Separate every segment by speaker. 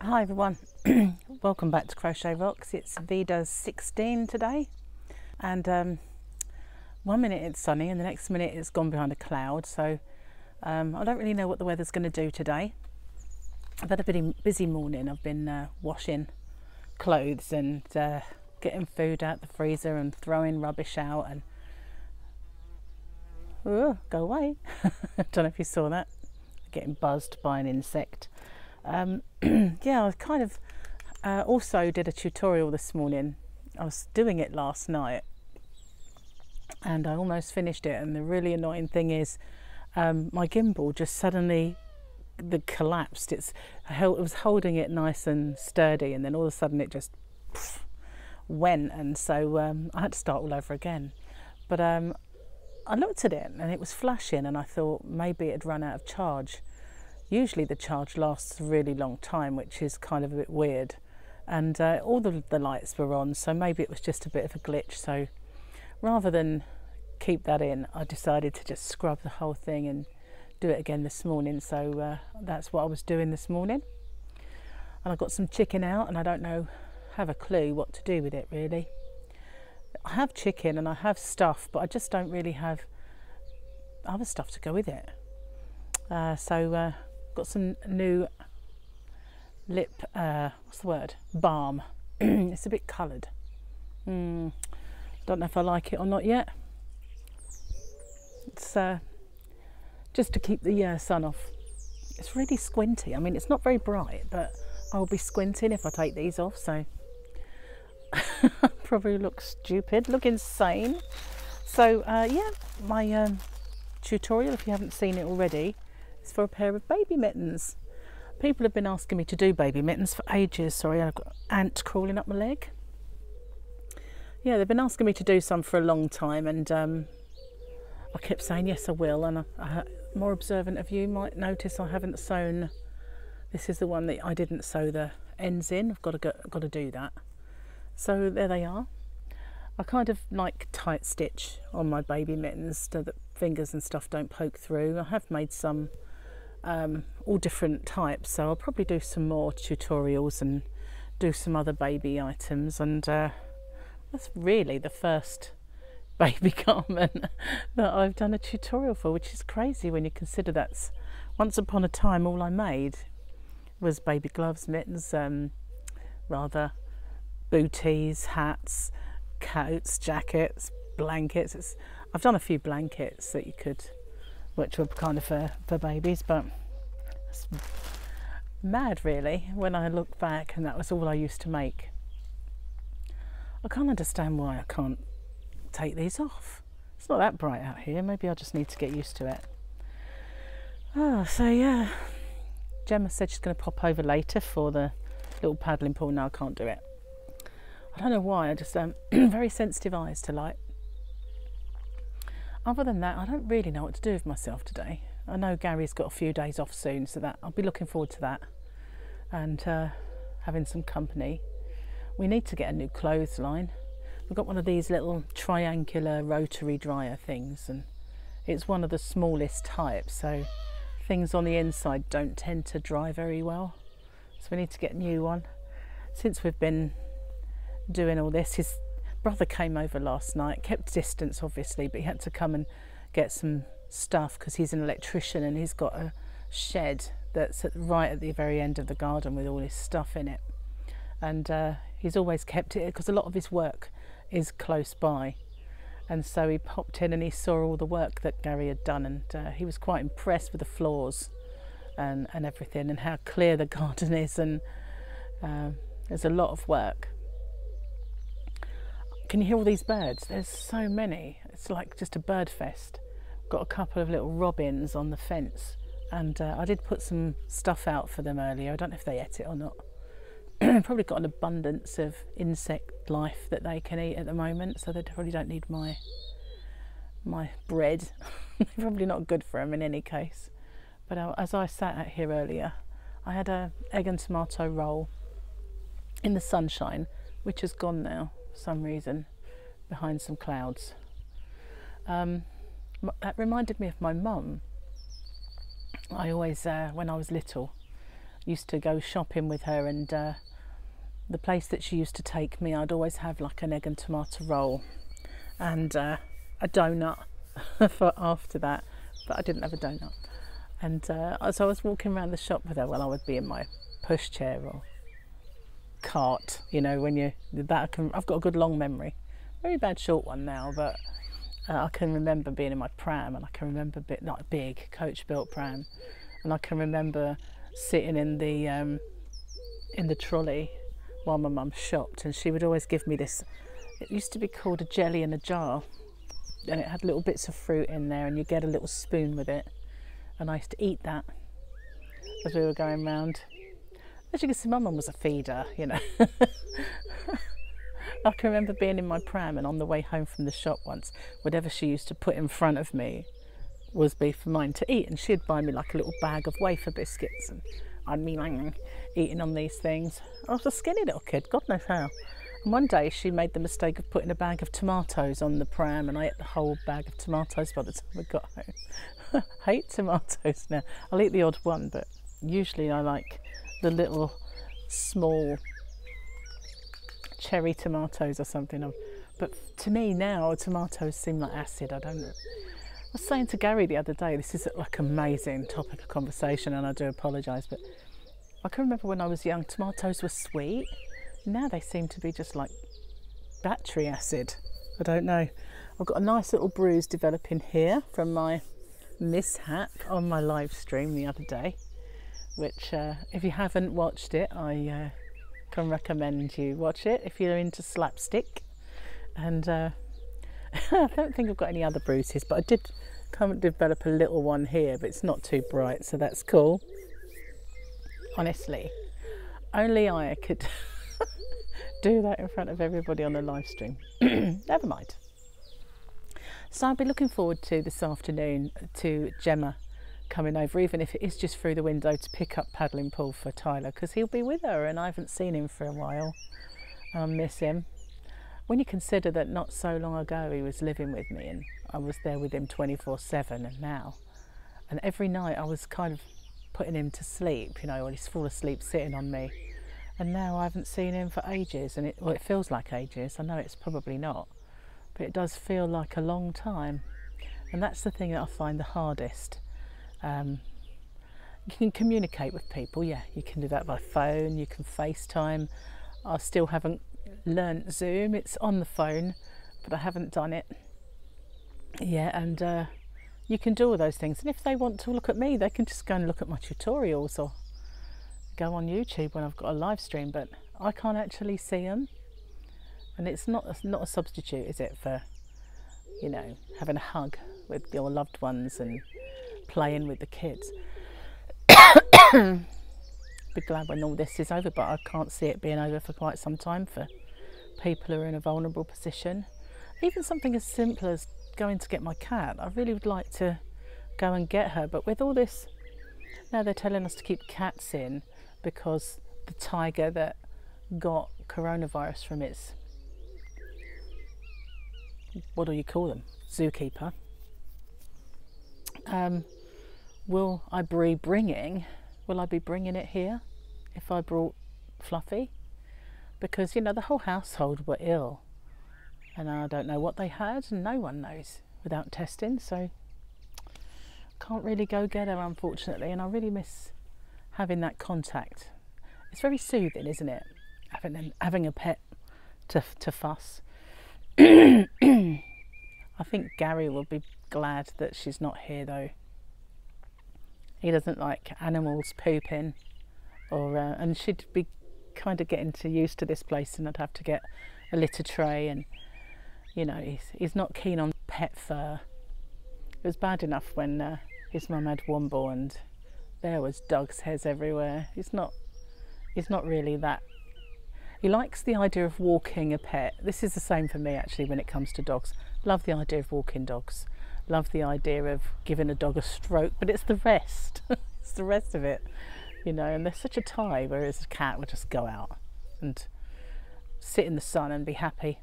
Speaker 1: Hi everyone, welcome back to Crochet Rocks. It's Veda 16 today, and one minute it's sunny and the next minute it's gone behind a cloud, so I don't really know what the weather's going to do today. I've had a pretty busy morning. I've been washing clothes and getting food out the freezer and throwing rubbish out and go away. I don't know if you saw that, getting buzzed by an insect. Yeah, I kind of also did a tutorial this morning. I was doing it last night and I almost finished it, and the really annoying thing is my gimbal just suddenly collapsed. It was holding it nice and sturdy, and then all of a sudden it just went, and so I had to start all over again. But I looked at it and it was flashing, and I thought maybe it had run out of charge. Usually the charge lasts a really long time, which is kind of a bit weird, and all the lights were on, so maybe it was just a bit of a glitch. So rather than keep that in, I decided to just scrub the whole thing and do it again this morning. So that's what I was doing this morning, and I got some chicken out, and I don't have a clue what to do with it really. I have chicken and I have stuff, but I just don't really have other stuff to go with it. So got some new lip balm. It's a bit coloured. Don't know if I like it or not yet. It's just to keep the sun off. It's really squinty. I mean, it's not very bright, but I'll be squinting if I take these off, so probably look stupid, look insane. So yeah, my tutorial, if you haven't seen it already, is for a pair of baby mittens. People have been asking me to do baby mittens for ages. Sorry, I've got an ant crawling up my leg. Yeah, they've been asking me to do some for a long time, and I kept saying yes I will, and more observant of you might notice I haven't sewn. This is the one that I didn't sew the ends in. I've got to do that. So there they are. I kind of like tight stitch on my baby mittens so that fingers and stuff don't poke through. I have made some all different types, so I'll probably do some more tutorials and do some other baby items, and that's really the first baby garment that I've done a tutorial for, which is crazy when you consider that's once upon a time all I made was baby gloves, mittens, rather booties, hats, coats, jackets, blankets. I've done a few blankets that you could, which were kind of for babies, but it's mad really when I look back, and that was all I used to make. I can't understand why I can't take these off. It's not that bright out here. Maybe I just need to get used to it. Oh, so yeah, Gemma said she's going to pop over later for the little paddling pool. No, I can't do it. I don't know why. I just very sensitive eyes to light. Other than that, I don't really know what to do with myself today. I know Gary's got a few days off soon, so that I'll be looking forward to that, and having some company. We need to get a new clothesline. We've got one of these little triangular rotary dryer things, and it's one of the smallest types, so things on the inside don't tend to dry very well. So we need to get a new one. Since we've been doing all this, his brother came over last night, kept distance obviously, but he had to come and get some stuff because he's an electrician, and he's got a shed that's right at the very end of the garden with all his stuff in it, and he's always kept it because a lot of his work is close by, and so he popped in and he saw all the work that Gary had done, and he was quite impressed with the floors and everything, and how clear the garden is, and there's a lot of work. Can you hear all these birds? There's so many. It's like just a bird fest. Got a couple of little robins on the fence, and I did put some stuff out for them earlier. I don't know if they ate it or not. Probably got an abundance of insect life that they can eat at the moment, so they probably don't need my bread. Probably not good for them in any case. But as I sat out here earlier, I had a egg and tomato roll in the sunshine, which has gone now for some reason behind some clouds. That reminded me of my mum. I always, when I was little, used to go shopping with her, and the place that she used to take me, I'd always have like an egg and tomato roll and a donut for after that, but I didn't have a donut. And so I was walking around the shop with her while I would be in my pushchair or cart, you know, when you that I've got a good long memory, very bad short one now, but I can remember being in my pram, and I can remember not a big coach built pram, and I can remember sitting in the trolley while my mum shopped, and she would always give me this, it used to be called a jelly in a jar, and it had little bits of fruit in there, and you get a little spoon with it, and I used to eat that as we were going round. As you can see, my mum was a feeder, you know. I can remember being in my pram, and on the way home from the shop once, whatever she used to put in front of me was be for mine to eat, and she'd buy me like a little bag of wafer biscuits, and I'd be like eating on these things. I was a skinny little kid, God knows how. And one day she made the mistake of putting a bag of tomatoes on the pram, and I ate the whole bag of tomatoes by the time I got home. I hate tomatoes now. I'll eat the odd one, but usually I like the little small cherry tomatoes or something. But to me now, tomatoes seem like acid. I don't know. I was saying to Gary the other day, this is like an amazing topic of conversation, and I do apologise, but I can remember when I was young, tomatoes were sweet. Now they seem to be just like battery acid. I don't know. I've got a nice little bruise developing here from my mishap on my live stream the other day, which if you haven't watched it, I can recommend you watch it if you're into slapstick. And I don't think I've got any other bruises, but I did come and develop a little one here, but it's not too bright, so that's cool. Honestly, only I could do that in front of everybody on a live stream. Never mind. So I'll be looking forward to this afternoon to Gemma coming over, even if it is just through the window, to pick up paddling pool for Tyler, because he'll be with her and I haven't seen him for a while. I miss him. When you consider that not so long ago he was living with me and I was there with him 24/7, and every night I was kind of putting him to sleep, you know, or he's fall asleep sitting on me, and now I haven't seen him for ages, and it feels like ages. I know it's probably not, but it does feel like a long time. And that's the thing that I find the hardest. You can communicate with people, yeah, you can do that by phone, you can FaceTime. I still haven't learnt Zoom, it's on the phone, but I haven't done it yet. And you can do all those things, and if they want to look at me, they can just go and look at my tutorials or go on YouTube when I've got a live stream, but I can't actually see them. And it's not a substitute, is it, for, you know, having a hug with your loved ones and playing with the kids. Be glad when all this is over, but I can't see it being over for quite some time for people who are in a vulnerable position. Even something as simple as going to get my cat. I really would like to go and get her, but with all this, now they're telling us to keep cats in because the tiger that got coronavirus from its, what do you call them, zookeeper, will I be bringing it here if I brought Fluffy? Because, you know, the whole household were ill and I don't know what they had, and no one knows without testing, so can't really go get her, unfortunately. And I really miss having that contact. It's very soothing, isn't it, having a pet to fuss. I think Gary will be glad that she's not here though. He doesn't like animals pooping, or and she'd be kind of getting used to this place, and I'd have to get a litter tray, and you know, he's not keen on pet fur. It was bad enough when his mum had Womble and there was dog's hairs everywhere. He's not really that. He likes the idea of walking a pet. This is the same for me actually when it comes to dogs. Love the idea of walking dogs. Love the idea of giving a dog a stroke, but it's the rest. It's the rest of it, you know, and there's such a tie, whereas a cat would just go out and sit in the sun and be happy.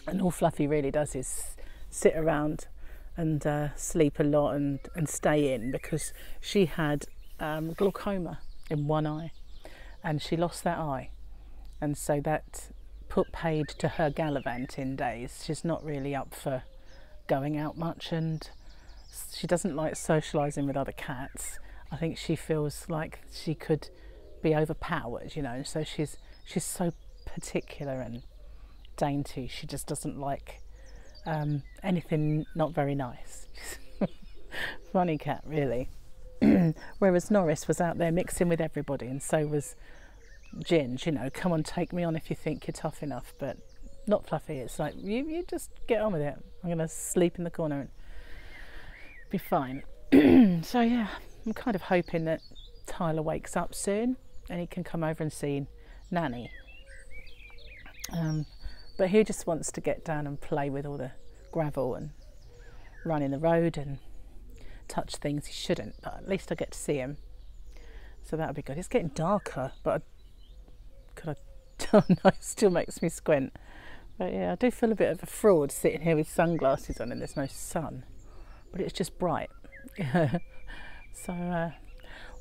Speaker 1: And all Fluffy really does is sit around and sleep a lot and stay in, because she had glaucoma in one eye, and she lost that eye, and so that put paid to her gallivanting days. She's not really up for going out much, and she doesn't like socialising with other cats. I think she feels like she could be overpowered, you know, so she's so particular and dainty. She just doesn't like anything not very nice. Funny cat, really. Whereas Norris was out there mixing with everybody, and so was Ginge, you know, come on, take me on if you think you're tough enough, but not Fluffy. It's like, you just get on with it. I'm going to sleep in the corner and be fine. So yeah, I'm kind of hoping that Tyler wakes up soon and he can come over and see Nanny. But he just wants to get down and play with all the gravel and run in the road and touch things he shouldn't, but at least I get to see him, so that'll be good. It's getting darker, but oh no, it still makes me squint. But yeah, I do feel a bit of a fraud sitting here with sunglasses on and there's no sun, but it's just bright. So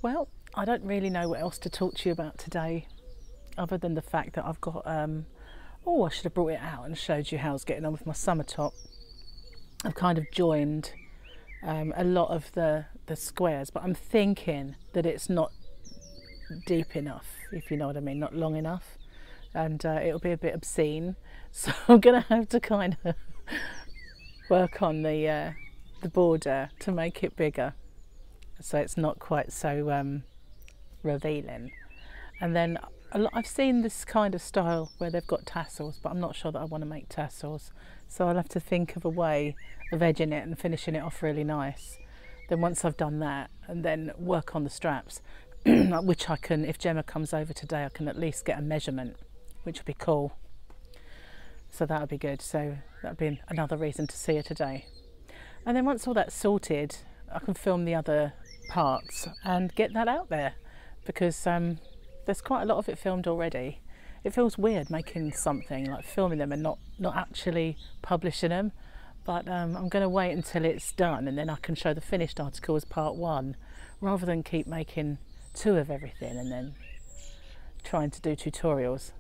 Speaker 1: well, I don't really know what else to talk to you about today, other than the fact that I've got oh, I should have brought it out and showed you how I was getting on with my summer top. I've kind of joined a lot of the squares, but I'm thinking that it's not deep enough, if you know what I mean, not long enough, and it'll be a bit obscene, so I'm gonna have to kind of work on the border to make it bigger, so it's not quite so revealing. And then I've seen this kind of style where they've got tassels, but I'm not sure that I want to make tassels, so I'll have to think of a way of edging it and finishing it off really nice. Then once I've done that, and then work on the straps, which I can, if Gemma comes over today, I can at least get a measurement, which would be cool. So that would be good. So that would be another reason to see her today. And then once all that's sorted, I can film the other parts and get that out there, because there's quite a lot of it filmed already. It feels weird making something, like filming them and not actually publishing them, but I'm going to wait until it's done and then I can show the finished article as part one, rather than keep making 2 of everything and then trying to do tutorials.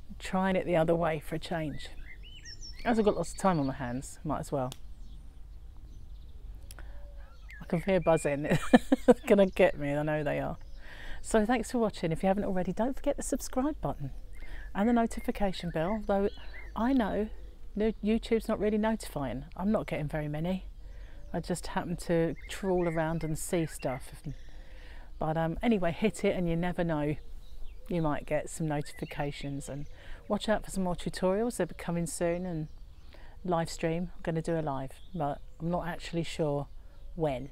Speaker 1: I'm trying it the other way for a change. As I've got lots of time on my hands, might as well. I can hear buzzing. They're going to get me, I know they are. So thanks for watching. If you haven't already, don't forget the subscribe button and the notification bell, though I know YouTube's not really notifying. I'm not getting very many. I just happen to trawl around and see stuff. But anyway, hit it and you never know, you might get some notifications. And watch out for some more tutorials. They'll be coming soon, and live stream. I'm going to do a live, but I'm not actually sure when,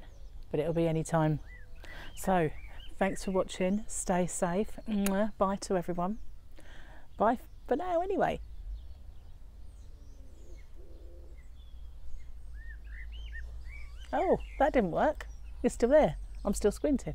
Speaker 1: but it'll be any time. So thanks for watching. Stay safe. Bye to everyone. Bye for now anyway. Oh, that didn't work. You're still there. I'm still squinting.